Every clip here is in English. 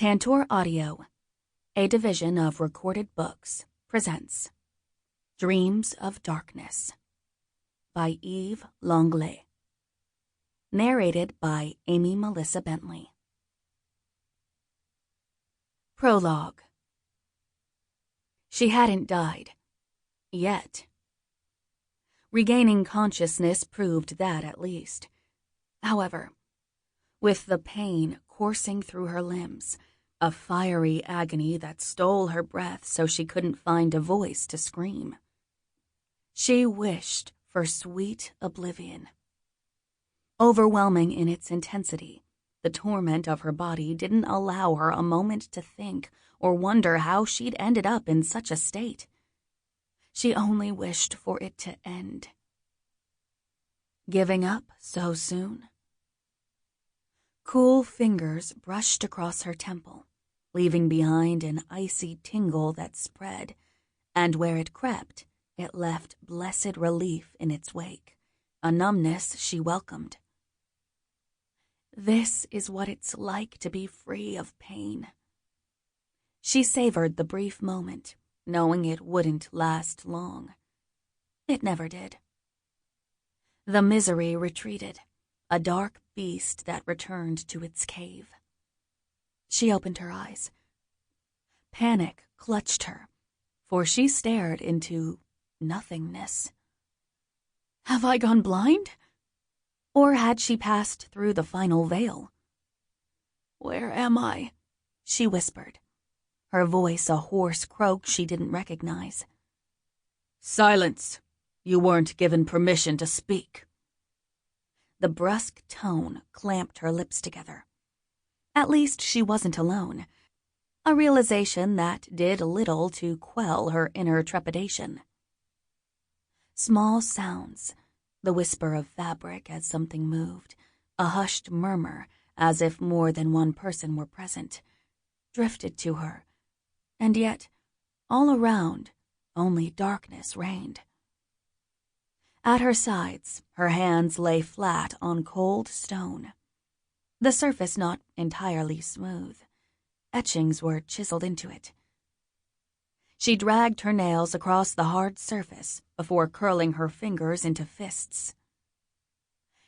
Tantor Audio, a division of Recorded Books, presents Dreams of Darkness by Eve Langlais. Narrated by Amy Melissa Bentley. Prologue. She hadn't died. Yet. Regaining consciousness proved that at least. However, with the pain coursing through her limbs, a fiery agony that stole her breath so she couldn't find a voice to scream, she wished for sweet oblivion. Overwhelming in its intensity, the torment of her body didn't allow her a moment to think or wonder how she'd ended up in such a state. She only wished for it to end. Giving up so soon? Cool fingers brushed across her temple, leaving behind an icy tingle that spread, and where it crept, it left blessed relief in its wake, a numbness she welcomed. This is what it's like to be free of pain. She savored the brief moment, knowing it wouldn't last long. It never did. The misery retreated, a dark beast that returned to its cave. She opened her eyes. Panic clutched her, for she stared into nothingness. Have I gone blind? Or had she passed through the final veil? Where am I? She whispered, her voice a hoarse croak she didn't recognize. Silence! You weren't given permission to speak. The brusque tone clamped her lips together. At least she wasn't alone, a realization that did little to quell her inner trepidation. Small sounds, the whisper of fabric as something moved, a hushed murmur as if more than one person were present, drifted to her, and yet, all around, only darkness reigned. At her sides, her hands lay flat on cold stone, the surface not entirely smooth. Etchings were chiseled into it. She dragged her nails across the hard surface before curling her fingers into fists.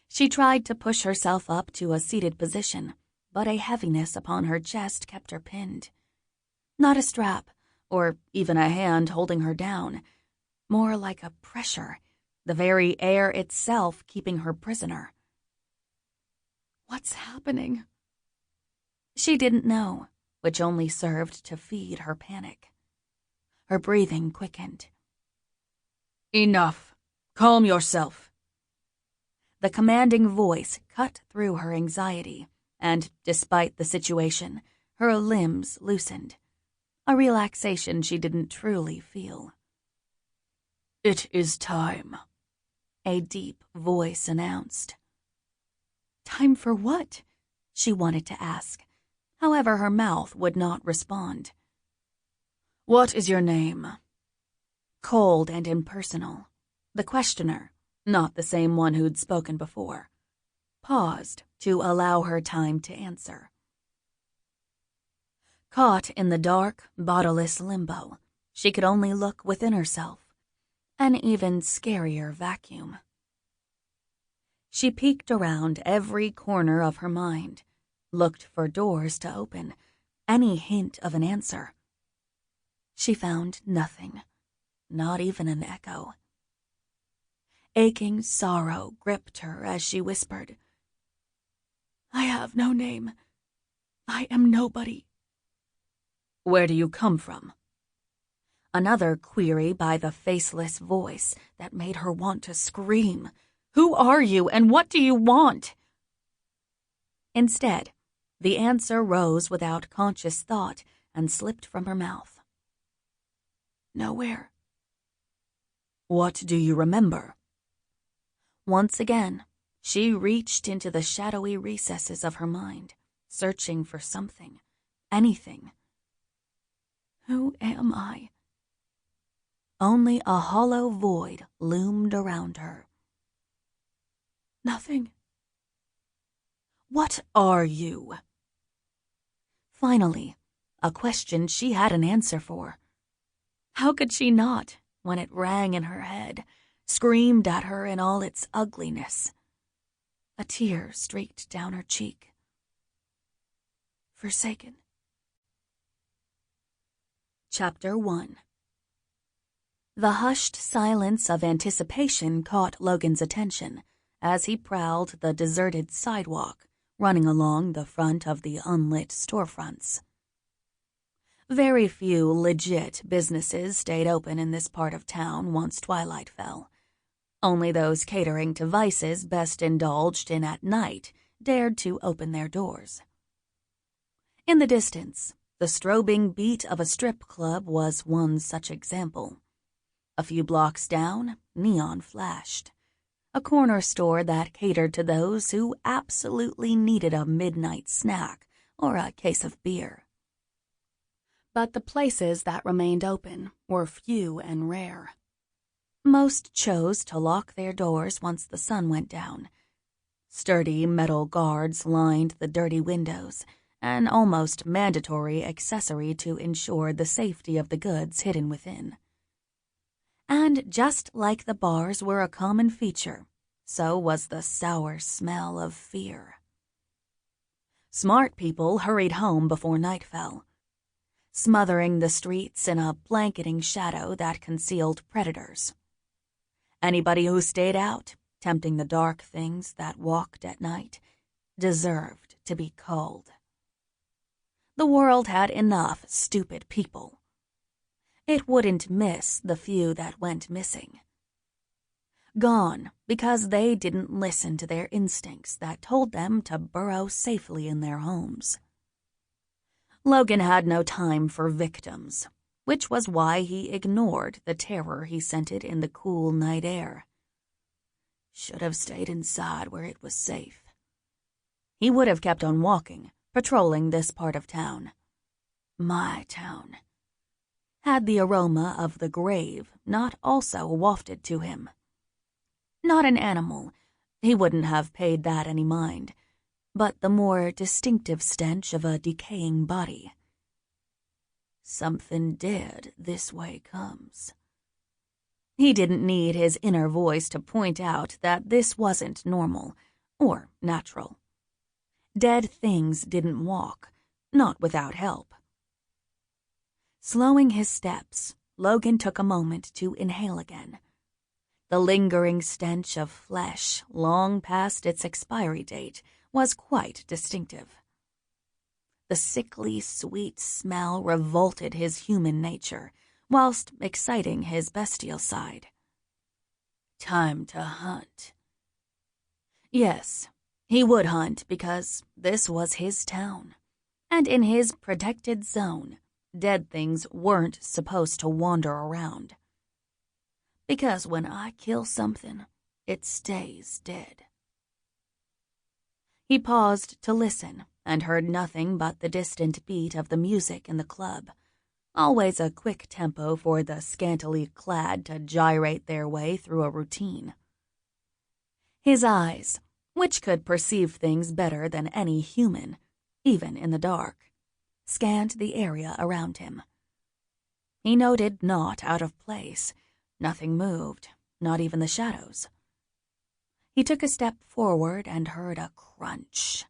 She tried to push herself up to a seated position, but a heaviness upon her chest kept her pinned. Not a strap, or even a hand holding her down, more like a pressure, the very air itself keeping her prisoner. What's happening? She didn't know, which only served to feed her panic. Her breathing quickened. Enough. Calm yourself. The commanding voice cut through her anxiety, and despite the situation, her limbs loosened, a relaxation she didn't truly feel. It is time, a deep voice announced. Time for what? She wanted to ask. However, her mouth would not respond. What is your name? Cold and impersonal, the questioner, not the same one who'd spoken before, paused to allow her time to answer. Caught in the dark, bodiless limbo, she could only look within herself, an even scarier vacuum. She peeked around every corner of her mind, looked for doors to open, any hint of an answer. She found nothing, not even an echo. Aching sorrow gripped her as she whispered, I have no name. I am nobody. Where do you come from? Another query by the faceless voice that made her want to scream. Who are you, and what do you want? Instead, the answer rose without conscious thought and slipped from her mouth. Nowhere. What do you remember? Once again, she reached into the shadowy recesses of her mind, searching for something, anything. Who am I? Only a hollow void loomed around her. Nothing. What are you? Finally, a question she had an answer for. How could she not, when it rang in her head, screamed at her in all its ugliness? A tear streaked down her cheek. Forsaken. Chapter 1. The hushed silence of anticipation caught Logan's attention as he prowled the deserted sidewalk, running along the front of the unlit storefronts. Very few legit businesses stayed open in this part of town once twilight fell. Only those catering to vices best indulged in at night dared to open their doors. In the distance, the strobing beat of a strip club was one such example. A few blocks down, neon flashed. A corner store that catered to those who absolutely needed a midnight snack or a case of beer. But the places that remained open were few and rare. Most chose to lock their doors once the sun went down. Sturdy metal guards lined the dirty windows, an almost mandatory accessory to ensure the safety of the goods hidden within. And just like the bars were a common feature, so was the sour smell of fear. Smart people hurried home before night fell, smothering the streets in a blanketing shadow that concealed predators. Anybody who stayed out, tempting the dark things that walked at night, deserved to be culled. The world had enough stupid people. It wouldn't miss the few that went missing. Gone because they didn't listen to their instincts that told them to burrow safely in their homes. Logan had no time for victims, which was why he ignored the terror he scented in the cool night air. Should have stayed inside where it was safe. He would have kept on walking, patrolling this part of town. My town. Had the aroma of the grave not also wafted to him? Not an animal, he wouldn't have paid that any mind, but the more distinctive stench of a decaying body. Something dead this way comes. He didn't need his inner voice to point out that this wasn't normal or natural. Dead things didn't walk, not without help. Slowing his steps, Logan took a moment to inhale again. The lingering stench of flesh, long past its expiry date, was quite distinctive. The sickly sweet smell revolted his human nature, whilst exciting his bestial side. Time to hunt. Yes, he would hunt because this was his town, and in his protected zone, dead things weren't supposed to wander around. Because when I kill something, it stays dead. He paused to listen and heard nothing but the distant beat of the music in the club, always a quick tempo for the scantily clad to gyrate their way through a routine. His eyes, which could perceive things better than any human, even in the dark, scanned the area around him. He noted naught out of place. Nothing moved, not even the shadows. He took a step forward and heard a crunch.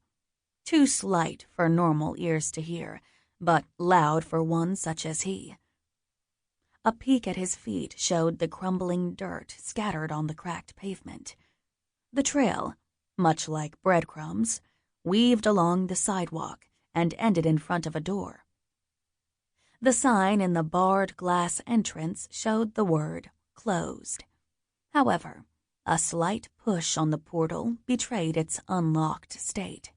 Too slight for normal ears to hear, but loud for one such as he. A peek at his feet showed the crumbling dirt scattered on the cracked pavement. The trail, much like breadcrumbs, weaved along the sidewalk and ended in front of a door. The sign in the barred glass entrance showed the word closed. However, a slight push on the portal betrayed its unlocked state.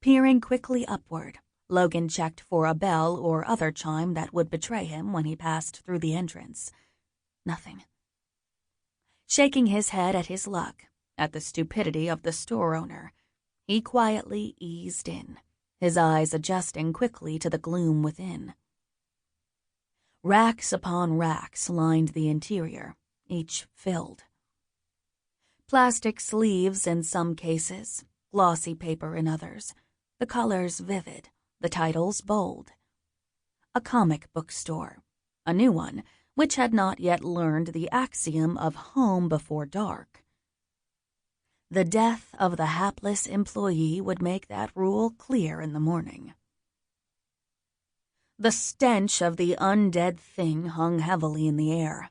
Peering quickly upward, Logan checked for a bell or other chime that would betray him when he passed through the entrance. Nothing. Shaking his head at his luck, at the stupidity of the store owner, he quietly eased in, his eyes adjusting quickly to the gloom within. Racks upon racks lined the interior, each filled. Plastic sleeves in some cases, glossy paper in others, the colors vivid, the titles bold. A comic book store, a new one, which had not yet learned the axiom of home before dark. The death of the hapless employee would make that rule clear in the morning. The stench of the undead thing hung heavily in the air.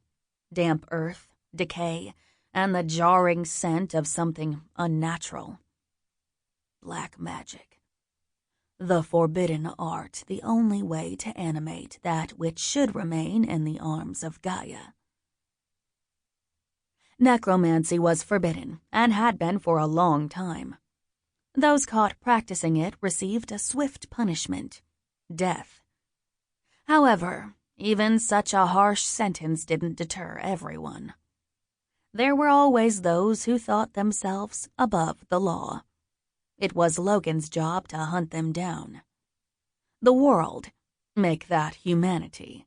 Damp earth, decay, and the jarring scent of something unnatural. Black magic. The forbidden art, the only way to animate that which should remain in the arms of Gaia. Necromancy was forbidden, and had been for a long time. Those caught practicing it received a swift punishment, death. However, even such a harsh sentence didn't deter everyone. There were always those who thought themselves above the law. It was Logan's job to hunt them down. The world, make that humanity,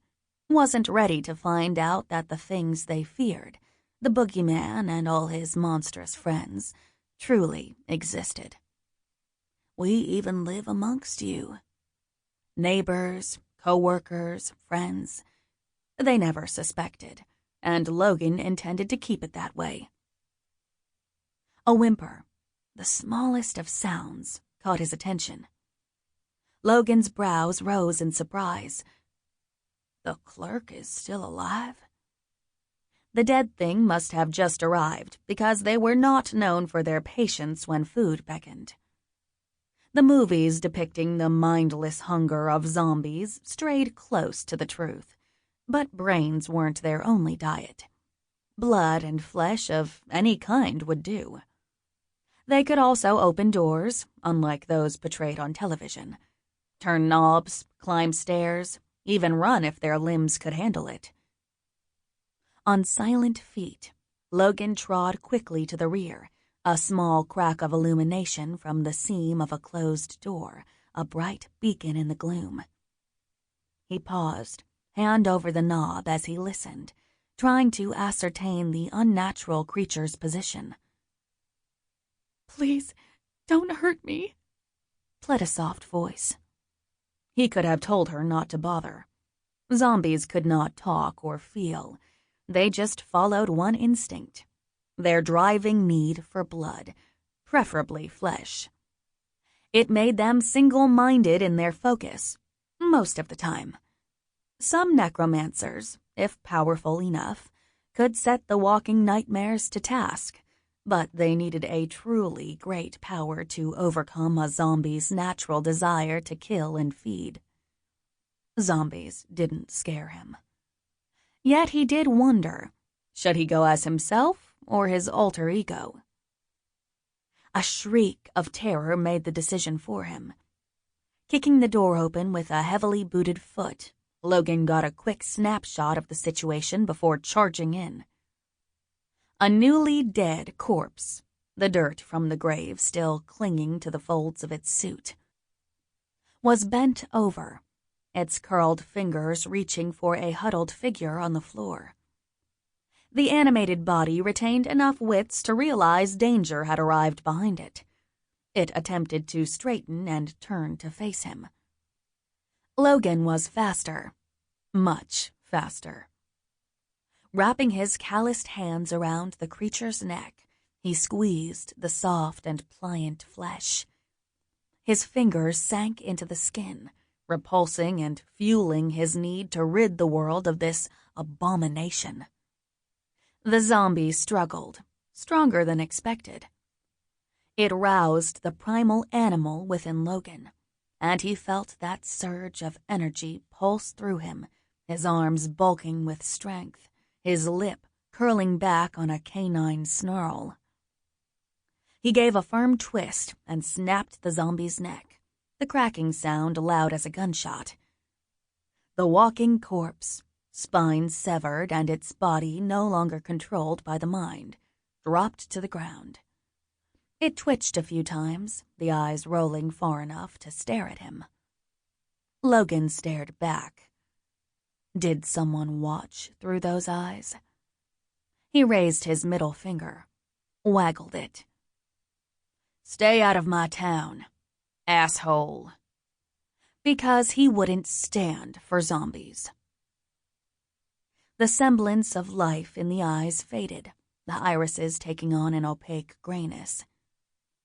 wasn't ready to find out that the things they feared, the boogeyman and all his monstrous friends, truly existed. We even live amongst you. Neighbors, co-workers, friends. They never suspected, and Logan intended to keep it that way. A whimper, the smallest of sounds, caught his attention. Logan's brows rose in surprise. The clerk is still alive? The dead thing must have just arrived, because they were not known for their patience when food beckoned. The movies depicting the mindless hunger of zombies strayed close to the truth, but brains weren't their only diet. Blood and flesh of any kind would do. They could also open doors, unlike those portrayed on television, turn knobs, climb stairs, even run if their limbs could handle it. On silent feet, Logan trod quickly to the rear, a small crack of illumination from the seam of a closed door, a bright beacon in the gloom. He paused, hand over the knob as he listened, trying to ascertain the unnatural creature's position. "Please, don't hurt me," pled a soft voice. He could have told her not to bother. Zombies could not talk or feel. They just followed one instinct, their driving need for blood, preferably flesh. It made them single-minded in their focus, most of the time. Some necromancers, if powerful enough, could set the walking nightmares to task, but they needed a truly great power to overcome a zombie's natural desire to kill and feed. Zombies didn't scare him. Yet he did wonder, should he go as himself or his alter ego? A shriek of terror made the decision for him. Kicking the door open with a heavily booted foot, Logan got a quick snapshot of the situation before charging in. A newly dead corpse, the dirt from the grave still clinging to the folds of its suit, was bent over, its curled fingers reaching for a huddled figure on the floor. The animated body retained enough wits to realize danger had arrived behind it. It attempted to straighten and turn to face him. Logan was faster, much faster. Wrapping his calloused hands around the creature's neck, he squeezed the soft and pliant flesh. His fingers sank into the skin, repulsing and fueling his need to rid the world of this abomination. The zombie struggled, stronger than expected. It roused the primal animal within Logan, and he felt that surge of energy pulse through him, his arms bulking with strength, his lip curling back on a canine snarl. He gave a firm twist and snapped the zombie's neck, the cracking sound loud as a gunshot. The walking corpse, spine severed and its body no longer controlled by the mind, dropped to the ground. It twitched a few times, the eyes rolling far enough to stare at him. Logan stared back. Did someone watch through those eyes? He raised his middle finger, waggled it. "Stay out of my town, asshole." Because he wouldn't stand for zombies. The semblance of life in the eyes faded, the irises taking on an opaque grayness.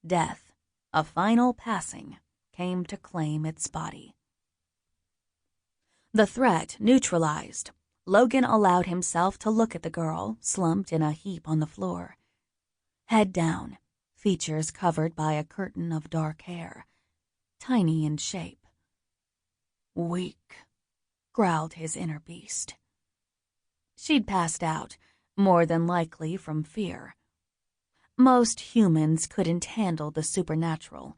Death, a final passing, came to claim its body. The threat neutralized, Logan allowed himself to look at the girl, slumped in a heap on the floor. Head down, features covered by a curtain of dark hair, tiny in shape. Weak, growled his inner beast. She'd passed out, more than likely from fear. Most humans couldn't handle the supernatural.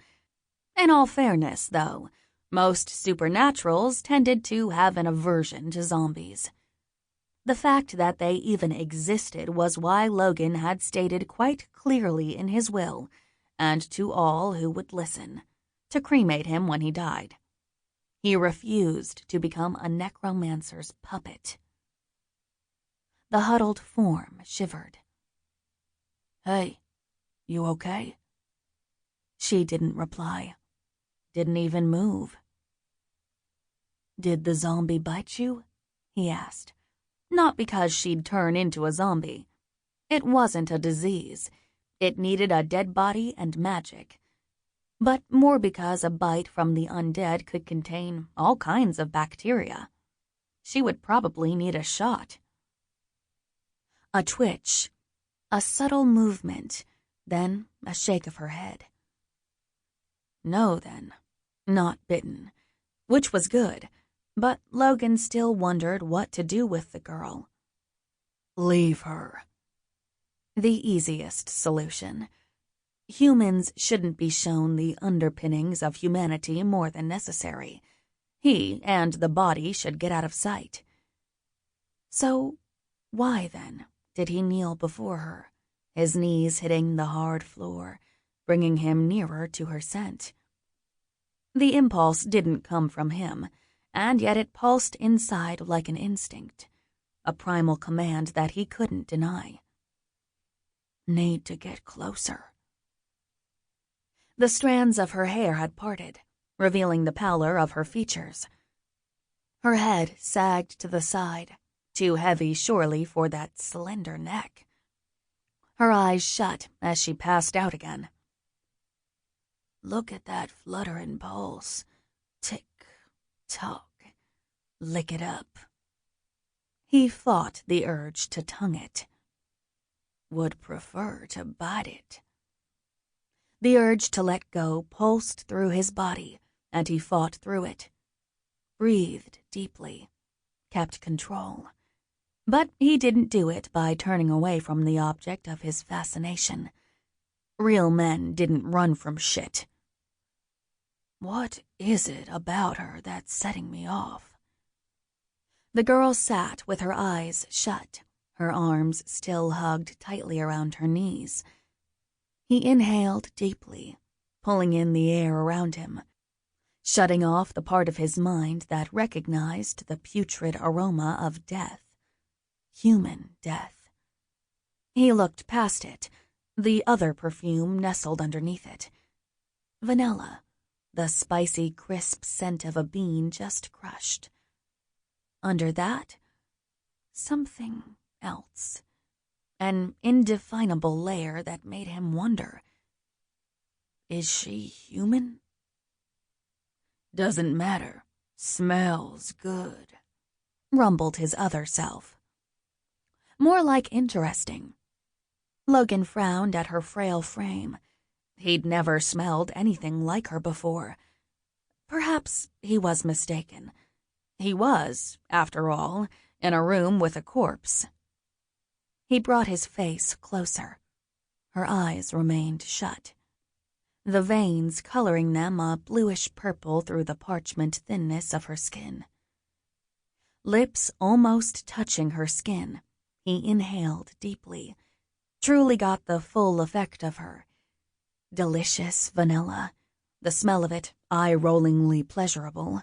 In all fairness, though, most supernaturals tended to have an aversion to zombies. The fact that they even existed was why Logan had stated quite clearly in his will, and to all who would listen, to cremate him when he died. He refused to become a necromancer's puppet. The huddled form shivered. "Hey, you okay?" She didn't reply. Didn't even move. "Did the zombie bite you?" he asked. Not because she'd turn into a zombie. It wasn't a disease. It needed a dead body and magic. But more because a bite from the undead could contain all kinds of bacteria. She would probably need a shot. A twitch, a subtle movement, then a shake of her head. No, then, not bitten, which was good, but Logan still wondered what to do with the girl. Leave her. The easiest solution. Humans shouldn't be shown the underpinnings of humanity more than necessary. He and the body should get out of sight. So, why then did he kneel before her, his knees hitting the hard floor, bringing him nearer to her scent? The impulse didn't come from him, and yet it pulsed inside like an instinct, a primal command that he couldn't deny. Need to get closer. The strands of her hair had parted, revealing the pallor of her features. Her head sagged to the side, too heavy surely for that slender neck. Her eyes shut as she passed out again. Look at that fluttering pulse. Tick, tock, lick it up. He fought the urge to tongue it. Would prefer to bite it. The urge to let go pulsed through his body, and he fought through it. Breathed deeply, kept control. But he didn't do it by turning away from the object of his fascination. Real men didn't run from shit. What is it about her that's setting me off? The girl sat with her eyes shut, her arms still hugged tightly around her knees. He inhaled deeply, pulling in the air around him, shutting off the part of his mind that recognized the putrid aroma of death. Human death. He looked past it, the other perfume nestled underneath it. Vanilla, the spicy, crisp scent of a bean just crushed. Under that, something else. An indefinable layer that made him wonder. Is she human? Doesn't matter. Smells good, rumbled his other self. More like interesting. Logan frowned at her frail frame. He'd never smelled anything like her before. Perhaps he was mistaken. He was, after all, in a room with a corpse. He brought his face closer. Her eyes remained shut, the veins coloring them a bluish purple through the parchment thinness of her skin. Lips almost touching her skin, he inhaled deeply, truly got the full effect of her. Delicious vanilla, the smell of it eye-rollingly pleasurable.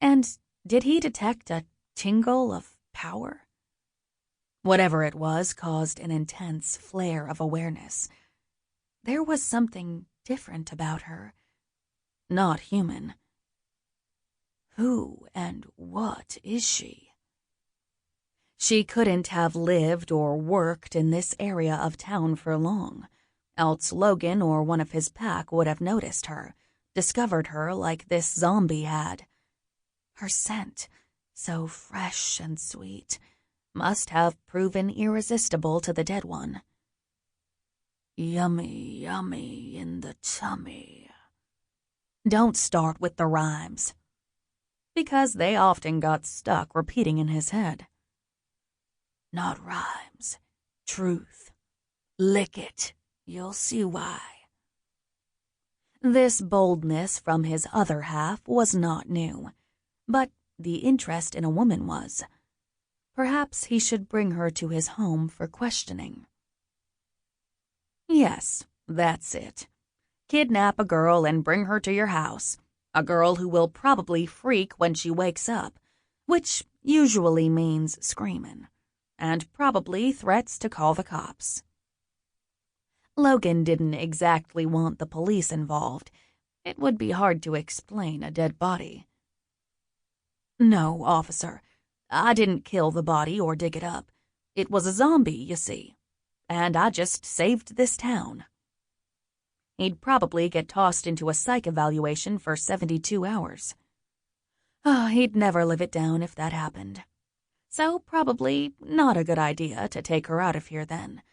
And did he detect a tingle of power? Whatever it was caused an intense flare of awareness. There was something different about her. Not human. Who and what is she? She couldn't have lived or worked in this area of town for long, else Logan or one of his pack would have noticed her, discovered her like this zombie had. Her scent, so fresh and sweet, must have proven irresistible to the dead one. Yummy, yummy in the tummy. Don't start with the rhymes, because they often got stuck repeating in his head. Not rhymes, truth. Lick it, you'll see why. This boldness from his other half was not new, but the interest in a woman was. Perhaps he should bring her to his home for questioning. Yes, that's it. Kidnap a girl and bring her to your house. A girl who will probably freak when she wakes up, which usually means screaming, and probably threats to call the cops. Logan didn't exactly want the police involved. It would be hard to explain a dead body. No, officer, I didn't kill the body or dig it up. It was a zombie, you see, and I just saved this town. He'd probably get tossed into a psych evaluation for 72 hours. He'd never live it down if that happened. So probably not a good idea to take her out of here then.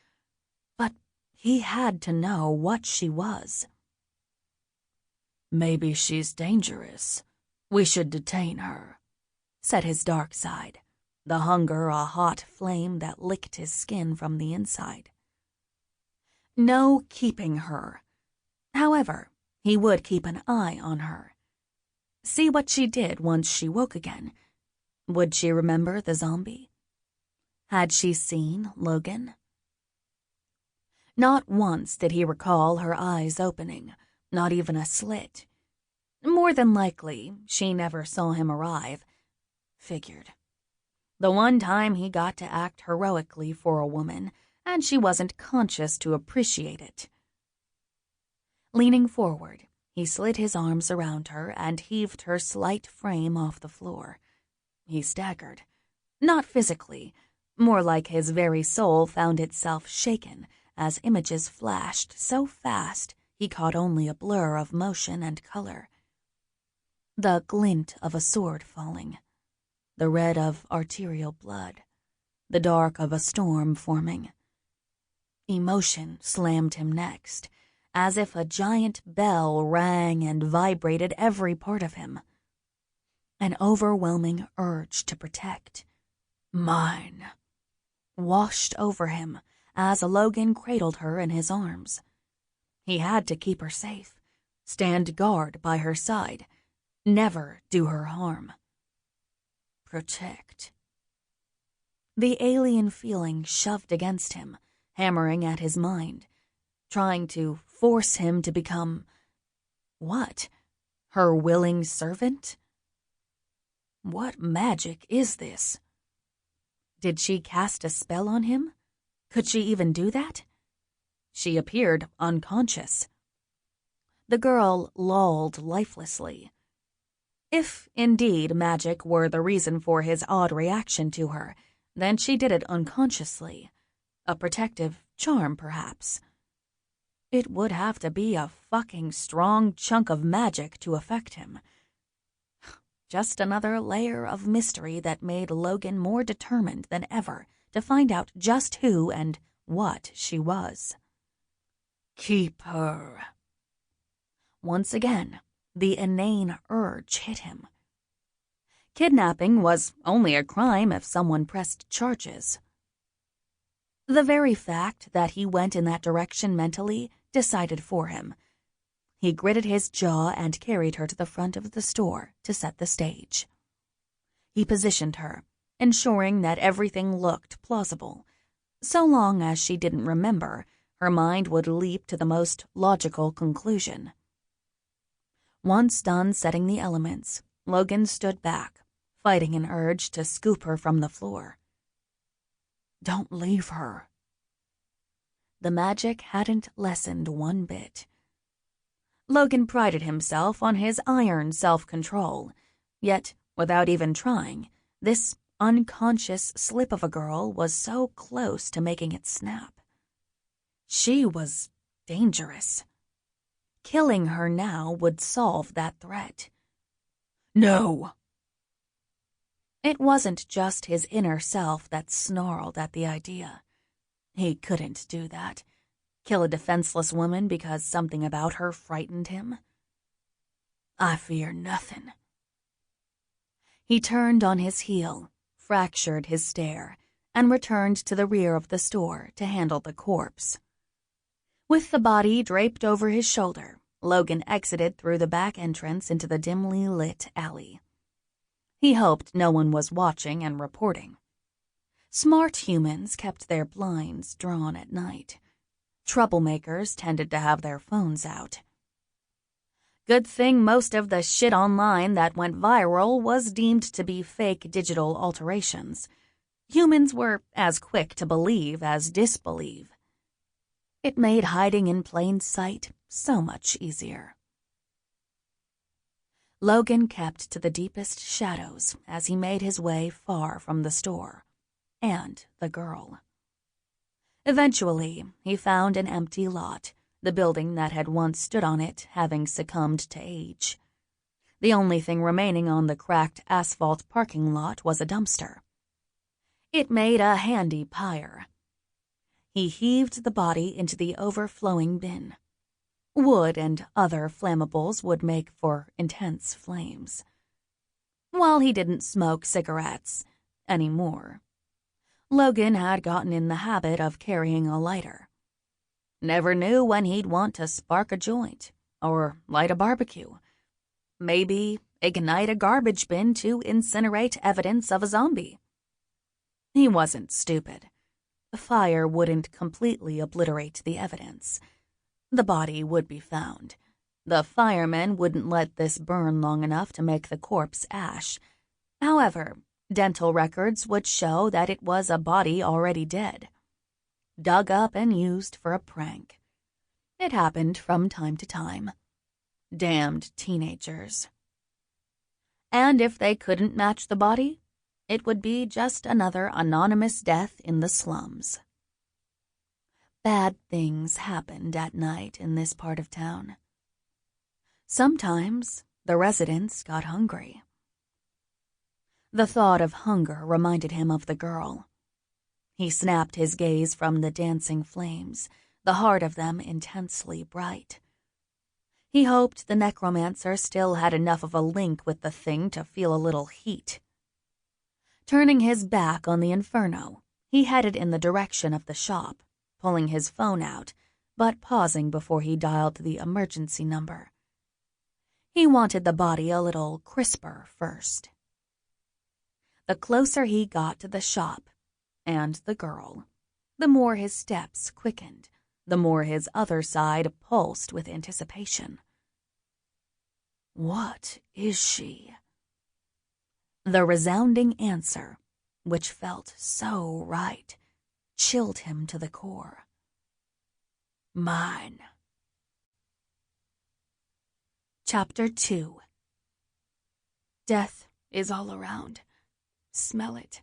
But he had to know what she was. Maybe she's dangerous. We should detain her, said his dark side, the hunger a hot flame that licked his skin from the inside. No keeping her. However, he would keep an eye on her. See what she did once she woke again. Would she remember the zombie? Had she seen Logan? Not once did he recall her eyes opening, not even a slit. More than likely, she never saw him arrive. Figured. The one time he got to act heroically for a woman, and she wasn't conscious to appreciate it. Leaning forward, he slid his arms around her and heaved her slight frame off the floor. He staggered. Not physically, more like his very soul found itself shaken as images flashed so fast he caught only a blur of motion and color. The glint of a sword falling, the red of arterial blood, the dark of a storm forming. Emotion slammed him next, as if a giant bell rang and vibrated every part of him. An overwhelming urge to protect. Mine. Washed over him as Logan cradled her in his arms. He had to keep her safe, stand guard by her side, never do her harm. Protect. The alien feeling shoved against him, hammering at his mind, trying to force him to become, what? Her willing servant? What magic is this? Did she cast a spell on him? Could she even do that? She appeared unconscious. The girl lolled lifelessly. If, indeed, magic were the reason for his odd reaction to her, then she did it unconsciously. A protective charm, perhaps. It would have to be a fucking strong chunk of magic to affect him. Just another layer of mystery that made Logan more determined than ever to find out just who and what she was. Keep her. Once again, the inane urge hit him. Kidnapping was only a crime if someone pressed charges. The very fact that he went in that direction mentally decided for him. He gritted his jaw and carried her to the front of the store to set the stage. He positioned her, ensuring that everything looked plausible. So long as she didn't remember, her mind would leap to the most logical conclusion. Once done setting the elements, Logan stood back, fighting an urge to scoop her from the floor. Don't leave her. The magic hadn't lessened one bit. Logan prided himself on his iron self-control, Yet, without even trying, this unconscious slip of a girl was so close to making it snap. She was dangerous. Killing her now would solve that threat. No! It wasn't just his inner self that snarled at the idea. He couldn't do that. Kill a defenseless woman because something about her frightened him. I fear nothing. He turned on his heel, fractured his stare, and returned to the rear of the store to handle the corpse. With the body draped over his shoulder, Logan exited through the back entrance into the dimly lit alley. He hoped no one was watching and reporting. Smart humans kept their blinds drawn at night. Troublemakers tended to have their phones out. Good thing most of the shit online that went viral was deemed to be fake digital alterations. Humans were as quick to believe as disbelieve. It made hiding in plain sight so much easier. Logan kept to the deepest shadows as he made his way far from the store and the girl. Eventually, he found an empty lot, the building that had once stood on it having succumbed to age. The only thing remaining on the cracked asphalt parking lot was a dumpster. It made a handy pyre. He heaved the body into the overflowing bin. Wood and other flammables would make for intense flames. While he didn't smoke cigarettes anymore, Logan had gotten in the habit of carrying a lighter. Never knew when he'd want to spark a joint or light a barbecue. Maybe ignite a garbage bin to incinerate evidence of a zombie. He wasn't stupid. The fire wouldn't completely obliterate the evidence. The body would be found. The firemen wouldn't let this burn long enough to make the corpse ash. However, dental records would show that it was a body already dead, dug up and used for a prank. It happened from time to time. Damned teenagers. And if they couldn't match the body, it would be just another anonymous death in the slums. Bad things happened at night in this part of town. Sometimes the residents got hungry. The thought of hunger reminded him of the girl. He snapped his gaze from the dancing flames, the heart of them intensely bright. He hoped the necromancer still had enough of a link with the thing to feel a little heat. Turning his back on the inferno, he headed in the direction of the shop, pulling his phone out, but pausing before he dialed the emergency number. He wanted the body a little crisper first. The closer he got to the shop and the girl, the more his steps quickened, the more his other side pulsed with anticipation. What is she? The resounding answer, which felt so right, chilled him to the core. Mine. Chapter 2. Death is all around. Smell it,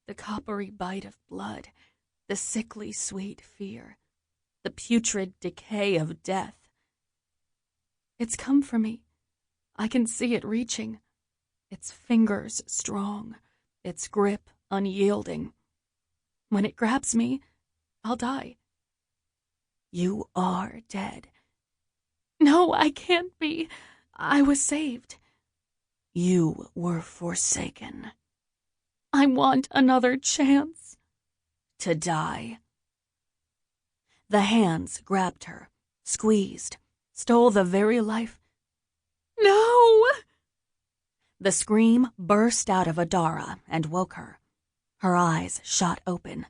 the coppery bite of blood, the sickly sweet fear, the putrid decay of death. It's come for me. I can see it reaching, its fingers strong, its grip unyielding. When it grabs me, I'll die. You are dead. No, I can't be. I was saved. You were forsaken. I want another chance. To die. The hands grabbed her, squeezed, stole the very life. No! The scream burst out of Adara and woke her. Her eyes shot open.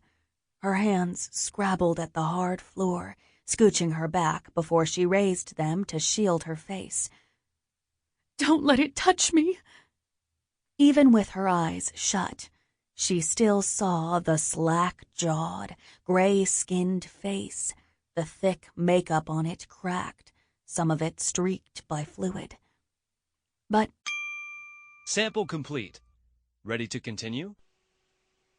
Her hands scrabbled at the hard floor, scooching her back before she raised them to shield her face. Don't let it touch me! Even with her eyes shut, she still saw the slack-jawed, gray-skinned face, the thick makeup on it cracked, some of it streaked by fluid. But Sample complete. Ready to continue?